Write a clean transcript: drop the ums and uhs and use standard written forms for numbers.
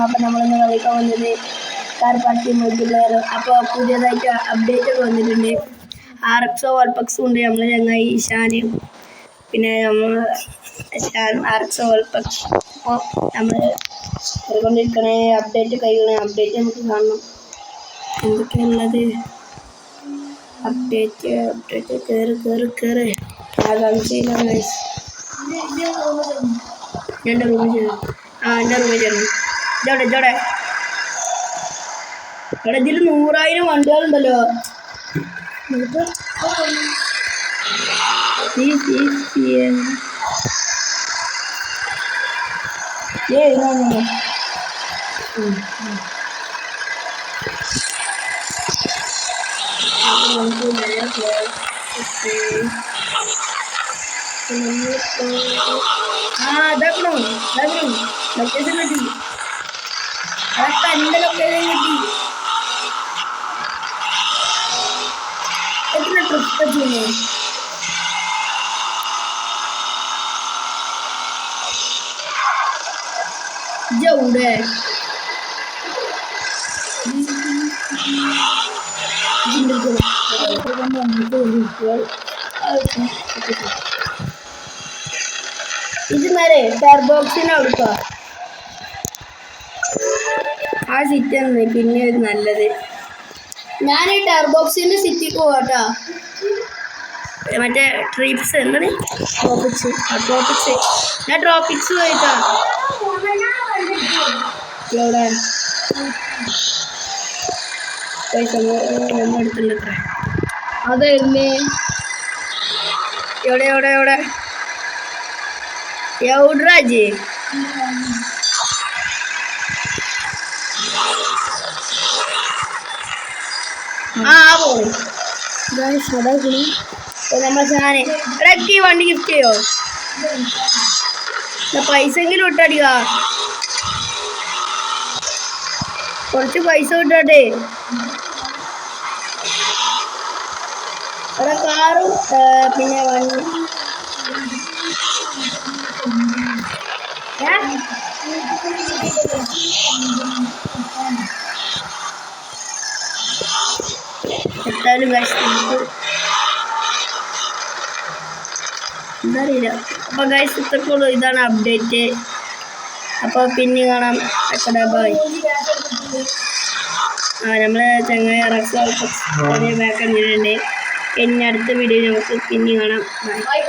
അപ്പോൾ നമ്മളിന്ന് കളിക്കാൻ വന്നത് കാർ പാർട്ടി മൾട്ടിപ്ലെയർ. അപ്പോൾ പുതിയതായിട്ട് അപ്ഡേറ്റ് ഒക്കെ വന്നിട്ടുണ്ട്. RXO വോൾപക്സും ഉണ്ട്, നമ്മളെ ചങ്ങായി ഇഷാന്, പിന്നെ നമ്മൾ RXO വോൾപക്സ്. അപ്പോൾ നമ്മൾ കൊണ്ടിരിക്കണേ അപ്ഡേറ്റ് കഴിയണേ. അപ്ഡേറ്റ് നമുക്ക് കാണണം എന്തൊക്കെയുള്ളത്. അപ്ഡേറ്റ് കയറി ആകാംക്ഷയിലാണ്. എൻ്റെ റൂമിൽ ചേർന്നു. എൻ്റെ റൂമിൽ ചേർന്നു. ഇതോടെ ഇവിടെ ഇതിൽ 100,000 വണ്ടികളുണ്ടല്ലോ. ഇതാക്കണോ ലൊക്കേഷൻ കിട്ടി. അതൊക്കെ എൻ്റെ ലൊക്കേഷൻ കിട്ടി. എത്ര ട്രിപ്പ് ചെയ്യുന്നു. ജൗടെ ഇത് നേരെ ടർബോക്സിനെ കൊടുക്കുക. ആ സിറ്റാണ് പിന്നെ ഒരു നല്ലത്. ഞാൻ ഈ ടർബോക്സിന്റെ സിറ്റിക്ക് പോവാട്ടോ. മറ്റേ ട്രിപ്സ് എന്താണ് ട്രോപ്പിക്സ് ഞാൻ ട്രോപ്പിക്സ് പോയിട്ടാ. എവിടെ പൈസ എടുത്തിട്ടുണ്ട് അത്ര. അതെന്നെ എവിടെ എവിടാജി? പോയി നമ്മൾ സാധനം ഇടയ്ക്ക് വണ്ടി ഗിഫ്റ്റ് ചെയ്യോ? പൈസ എങ്കിലും ഇട്ടടിക്ക. കുറച്ച് പൈസ കിട്ടട്ടെ. ഇവിടെ കാറും പിന്നെ വണ്ടി എത്താനും എന്തറിയില്ല. അപ്പോൾ ഗൈസ് ഇത്രക്കുള്ളൂ. ഇതാണ് അപ്ഡേറ്റ്. അപ്പോൾ പിന്നെ കാണാം. ബൈ. നമ്മളെ ചങ്ങായി RXO ബാക്ക് കണ്ടിട്ടുണ്ട്. പിന്നെ അടുത്ത വീഡിയോ നമുക്ക് പിന്നെ കാണാം. ബൈ.